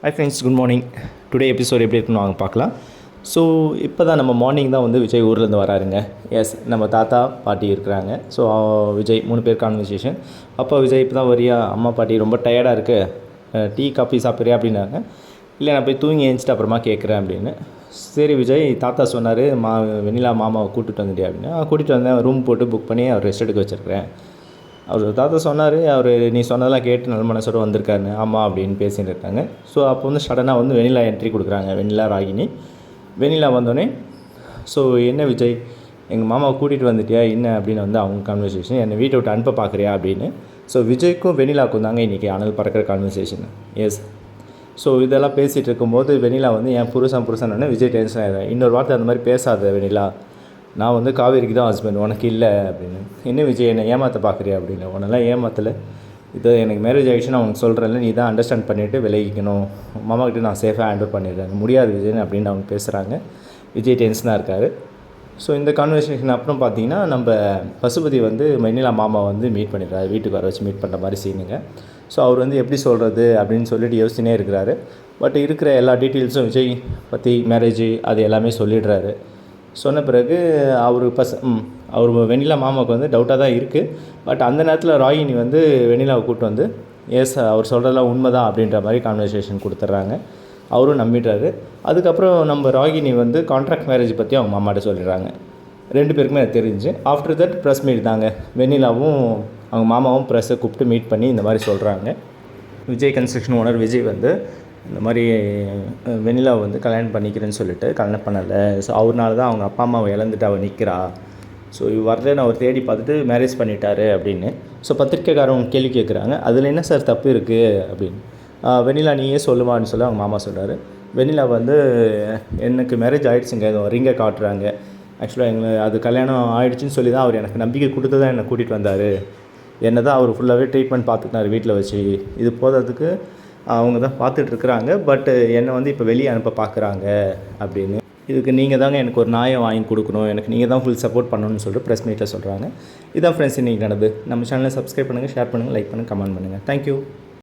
Hi friends, good morning. Today episode எப்படி இருக்குன்னு வாங்க பார்க்கலாம். ஸோ இப்போ தான் நம்ம மார்னிங் தான் வந்து விஜய் ஊர்லேருந்து வராருங்க. எஸ், நம்ம தாத்தா பாட்டி இருக்கிறாங்க. ஸோ விஜய் 3 பேர் கான்வர்சேஷன். அப்போ விஜய் இப்போ தான் வரியா, அம்மா பாட்டி ரொம்ப டயர்டாக இருக்குது, டீ காஃபி சாப்பிட்றியா அப்படின்னாங்க. இல்லை, நான் போய் தூங்கி எழுந்துச்சிட்டு அப்புறமா கேட்குறேன் அப்படின்னு. சரி விஜய், தாத்தா சொன்னார் வெண்ணிலா மாமாவை கூட்டிகிட்டு வந்துட்டியா அப்படின்னு. கூட்டிகிட்டு வந்தேன், ரூம் போட்டு புக் பண்ணி அவர் ரெஸ்ட் எடுக்க வச்சுருக்கிறேன். அவர் தாத்தா சொன்னார், அவர் நீ சொன்னதெல்லாம் கேட்டு நல்ல மனசோட வந்திருக்காருன்னு. ஆமாம் அப்படின்னு பேசிகிட்டு இருக்காங்க. ஸோ அப்போ வந்து சடனாக வந்து வெண்ணிலா என்ட்ரி கொடுக்குறாங்க. வெண்ணிலா ராகினி. வெண்ணிலா வந்தோடனே, ஸோ என்ன விஜய், எங்கள் மாமாவை கூட்டிகிட்டு வந்துட்டியா என்ன அப்படின்னு வந்து அவங்க கான்வர்சேஷன். என்னை வீட்டை விட்டு அனுப்ப பார்க்குறியா அப்படின்னு. ஸோ விஜய்க்கும் வெண்ணிலாவுக்கும் தாங்க இன்றைக்கி அனல் பறக்கிற கான்வர்சேஷன். எஸ். ஸோ இதெல்லாம் பேசிகிட்டு இருக்கும்போது வெண்ணிலா வந்து என் புருஷன் விஜய் டென்ஷன் ஆகிடுறேன். இன்னொரு வார்த்தை அந்த மாதிரி பேசாத வெண்ணிலா, நான் வந்து காவேரிக்கு தான் ஹஸ்பண்ட், உனக்கு இல்லை அப்படின்னு. என்ன விஜய், என்னை ஏமாற்ற பார்க்குறியா அப்படின்னு. உன்னெல்லாம் ஏமாற்றலை, இது எனக்கு மேரேஜ் ஆகிடுச்சுன்னு அவனுக்கு சொல்கிறேன்ல, நீ தான் அண்டர்ஸ்டாண்ட் பண்ணிவிட்டு விலகிக்கணும். மாமாக்கிட்ட நான் சேஃபாக ஹேண்டில் பண்ணிடுறேன். முடியாது விஜய் அப்படின்னு அவங்க பேசுகிறாங்க. விஜய் டென்ஷனாக இருக்கார். ஸோ இந்த கான்வர்சேஷன் அப்புறம் பார்த்தீங்கன்னா, நம்ம பசுபதி வந்து வெண்ணிலா மாமா வந்து மீட் பண்ணிடுறாரு. வீட்டுக்கு வர வச்சு மீட் பண்ணுற மாதிரி சீனுங்க. ஸோ அவர் வந்து எப்படி சொல்கிறது அப்படின்னு சொல்லிட்டு யோசிச்சுனே இருக்கிறாரு. பட் இருக்கிற எல்லா டீட்டெயில்ஸும் விஜய் பற்றி, மேரேஜ் அது எல்லாமே சொல்லிடுறாரு. சொன்ன பிறகு அவர் வெண்ணிலா மாமாவுக்கு வந்து டவுட்டாக தான் இருக்குது. பட் அந்த நேரத்தில் ராகினி வந்து வெண்ணிலாவை கூப்பிட்டு வந்து, எஸ் அவர் சொல்கிறதெல்லாம் உண்மை தான் அப்படின்ற மாதிரி கான்வர்சேஷன் கொடுத்துட்றாங்க. அவரும் நம்பிடுறாரு. அதுக்கப்புறம் நம்ம ராகினி வந்து கான்ட்ராக்ட் மேரேஜ் பற்றி அவங்க மாமாட்ட சொல்லிடுறாங்க. 2 பேருக்குமே அது தெரிஞ்சு. ஆஃப்டர் தட் ப்ரெஸ் மீட் தாங்க. வெண்ணிலாவும் அவங்க மாமாவும் ப்ரெஸ்ஸை கூப்பிட்டு மீட் பண்ணி இந்த மாதிரி சொல்கிறாங்க. விஜய் கன்ஸ்ட்ரக்ஷன் ஓனர் விஜய் வந்து இந்த மாதிரி வெண்ணிலாவை வந்து கல்யாணம் பண்ணிக்கிறேன்னு சொல்லிட்டு கல்யாணம் பண்ணலை. ஸோ அவர்னால தான் அவங்க அப்பா அம்மாவை இழந்துட்டு அவள் நிற்கிறா. ஸோ வரலன்னு அவர் தேடி பார்த்துட்டு மேரேஜ் பண்ணிட்டாரு அப்படின்னு. ஸோ பத்திரிக்கைக்காரவங்க கேள்வி கேட்குறாங்க, அதில் என்ன சார் தப்பு இருக்குது அப்படின்னு. வெண்ணிலா நீயே சொல்லுவான்னு சொல்லி அவங்க மாமா சொல்கிறாரு. வெண்ணிலா வந்து எனக்கு மேரேஜ் ஆகிடுச்சுங்க, ரிங்கை காட்டுறாங்க. ஆக்சுவலாக அது கல்யாணம் ஆகிடுச்சின்னு சொல்லி தான் அவர் எனக்கு நம்பிக்கை கொடுத்து தான் என்னை கூட்டிகிட்டு வந்தார். என்னை தான் அவர் ஃபுல்லாகவே ட்ரீட்மெண்ட் பார்த்துக்கிட்டார் வீட்டில் வச்சு. இது போகிறதுக்கு அவங்க தான் பார்த்துட்ருக்குறாங்க. பட் என்னை வந்து இப்போ வெளியே அனுப்ப பார்க்குறாங்க அப்படின்னு. இதுக்கு நீங்கள் தாங்க எனக்கு ஒரு நியாயம் வாங்கி கொடுக்கணும், எனக்கு நீங்கள் தான் ஃபுல் சப்போர்ட் பண்ணணும்னு சொல்லிட்டு ப்ரெஸ் மீட்டில் சொல்கிறாங்க. இதான் ஃப்ரெண்ட்ஸ் இன்றைக்கி நடந்து. நம்ம சேனலை சப்ஸ்கிரைப் பண்ணுங்கள், ஷேர் பண்ணுங்கள், லைக் பண்ணுங்கள், கமெண்ட் பண்ணுங்கள். தேங்க்யூ.